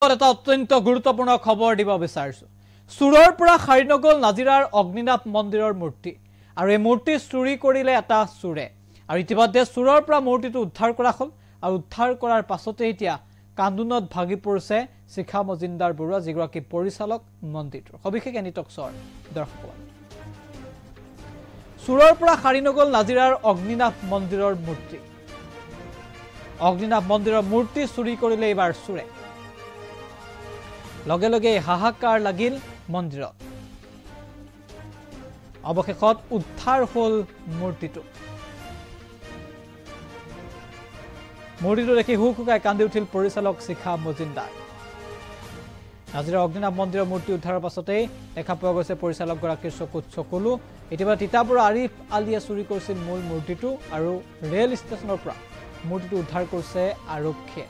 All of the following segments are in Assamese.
এটা অত্যন্ত গুৰুত্বপূৰ্ণ খবৰ দিব বিচাৰিছো চুৰৰ পৰা খাৰি নগল নাজিৰাৰ অগ্নিনাভ মন্দিৰৰ মূৰ্তি আৰু এই মূৰ্তি চুৰি কৰিলে এটা চুৰে আৰু ইতিমধ্যে চুৰৰ পৰা মূৰ্তিটো উদ্ধাৰ কৰা হ'ল আৰু উদ্ধাৰ কৰাৰ পাছতে এতিয়া কান্দুনত ভাগি পৰিছে শিখা মজিন্দাৰ বৰুৱা যিগৰাকী পৰিচালক মন্দিৰটোৰ সবিশেষ এনিটক্সৰ দৰ্শক চুৰৰ পৰা খাৰি নগল নাজিৰাৰ অগ্নিনাভ মন্দিৰৰ মূৰ্তি চুৰি কৰিলে এবাৰ চুৰে লগে লগে হাহাকাৰ লাগিল মন্দিৰত অৱশেষত উদ্ধাৰ হ'ল মূৰ্তিটো দেখি হুকুকাই কান্দি উঠিল পৰিচালক শিখা মজিন্দাৰ নাজিৰা অগ্নিনাভ মন্দিৰৰ মূৰ্তি উদ্ধাৰৰ পাছতেই দেখা পোৱা গৈছে পৰিচালকগৰাকীৰ চকুত চকুলো ইতিমধ্যে তিতাবৰৰ আৰিফ আলিয়ে চুৰি কৰিছিল মূল মূৰ্তিটো আৰু ৰেল ষ্টেচনৰ পৰা মূৰ্তিটো উদ্ধাৰ কৰিছে আৰক্ষীয়ে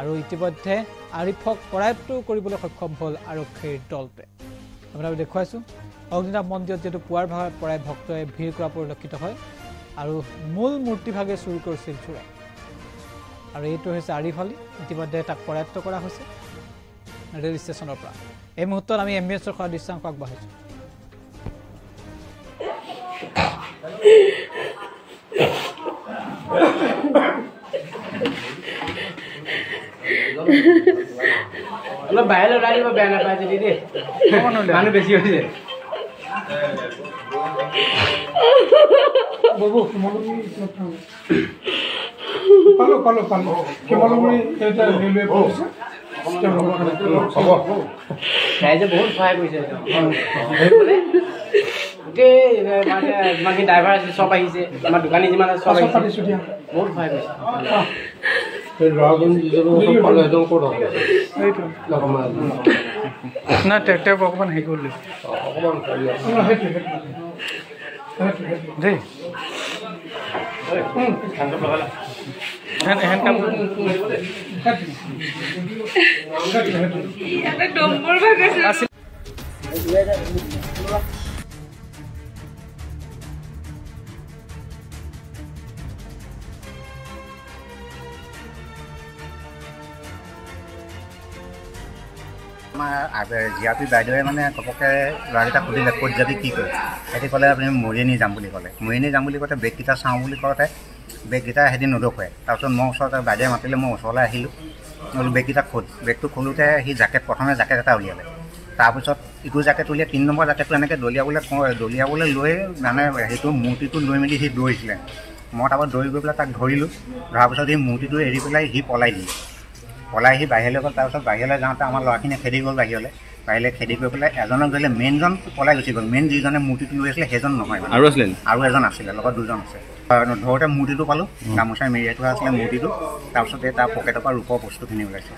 আৰু ইতিমধ্যে আৰিফক কৰায়ত্ব কৰিবলৈ সক্ষম হ'ল আৰক্ষীৰ দলটোৱে আপোনালোকে দেখুৱাইছো অগ্নিনাভ মন্দিৰত যেটো পুৱাৰ ভাগত পৰাই ভক্তই ভিৰ কৰা পৰিলক্ষিত হয় আৰু মূল মূৰ্তি ভাগে চুৰি কৰিছিল চুৰে আৰু এইটো হৈছে আৰিফ আলি ইতিমধ্যে তাক কৰায়ত্ব কৰা হৈছে ৰেল ষ্টেচনৰ পৰা এই মুহূৰ্তত আমি এমবিএছৰ পৰা দৃশ্যাংশ আগবঢ়াইছো অলপ বাহিৰলৈ ওলাই দিব বেয়া নাপায় যদি দেই মানুহ বেছি হৈছে বাবু পালো শিমলুগুৰি এটা ৰেলৱে পৰিছে ৰাইজে বহুত সহায় কৰিছে গোটেই যিমানখিনি ড্ৰাইভাৰ আছিল চব আহিছে আমাৰ দোকানী যিমান আছে চব আহিছে বহুত সহায় কৰিছে না ট্ৰেক্টৰ অকণমান হেৰি কৰিলে দেই আমাৰ জিয়াপি বাইদেৱে মানে ঘপককৈ ল'ৰাকেইটা সুধিলে ক'ত যাবি কি কৰে সিহঁতি ক'লে আপুনি মৰিয়নি যাম বুলি ক'লে মৰিয়নি যাম বুলি কওঁতে বেগকেইটা চাওঁ বুলি কওঁতে বেগকেইটা সিহঁতি নদখুৱাই তাৰপিছত মই ওচৰতে বাইদেৱে মাতিলে মই ওচৰলৈ আহিলোঁ বোলো বেগকেইটা খোল বেগটো খোলোতে সি প্ৰথমে জেকেট এটা উলিয়ালে তাৰপিছত ইটো জেকেট উলিয়াই 3 নম্বৰ জেকেটটো এনেকৈ দলিয়াবলৈ লৈ মানে সেইটো মূৰ্তিটো লৈ মেলি সি দৌৰিছিলে মই তাৰপৰা দৌৰি গৈ পেলাই তাক ধৰিলোঁ ধৰাৰ পিছত সি মূৰ্তিটো এৰি পেলাই সি পলাই সি বাহিৰলৈ গ'ল তাৰপিছত বাহিৰলৈ যাওঁতে আমাৰ ল'ৰাখিনিয়ে খেদি গ'ল বাহিৰলৈ খেদি গৈ পেলাই এজনক ধৰিলে মেইনজন পলাই গুচি গ'ল মেইন যিজনে মূৰ্তিটো লৈ আছিলে সেইজন নহয় আৰু এজন আছিলে লগত দুজন আছে ধৰোঁতে মূৰ্তিটো পালোঁ গামোচাই মেৰিয়াই থোৱা আছিলে মূৰ্তিটো তাৰপিছতে তাৰ পকেটৰ পৰা ৰূপৰ বস্তুখিনি ওলাইছে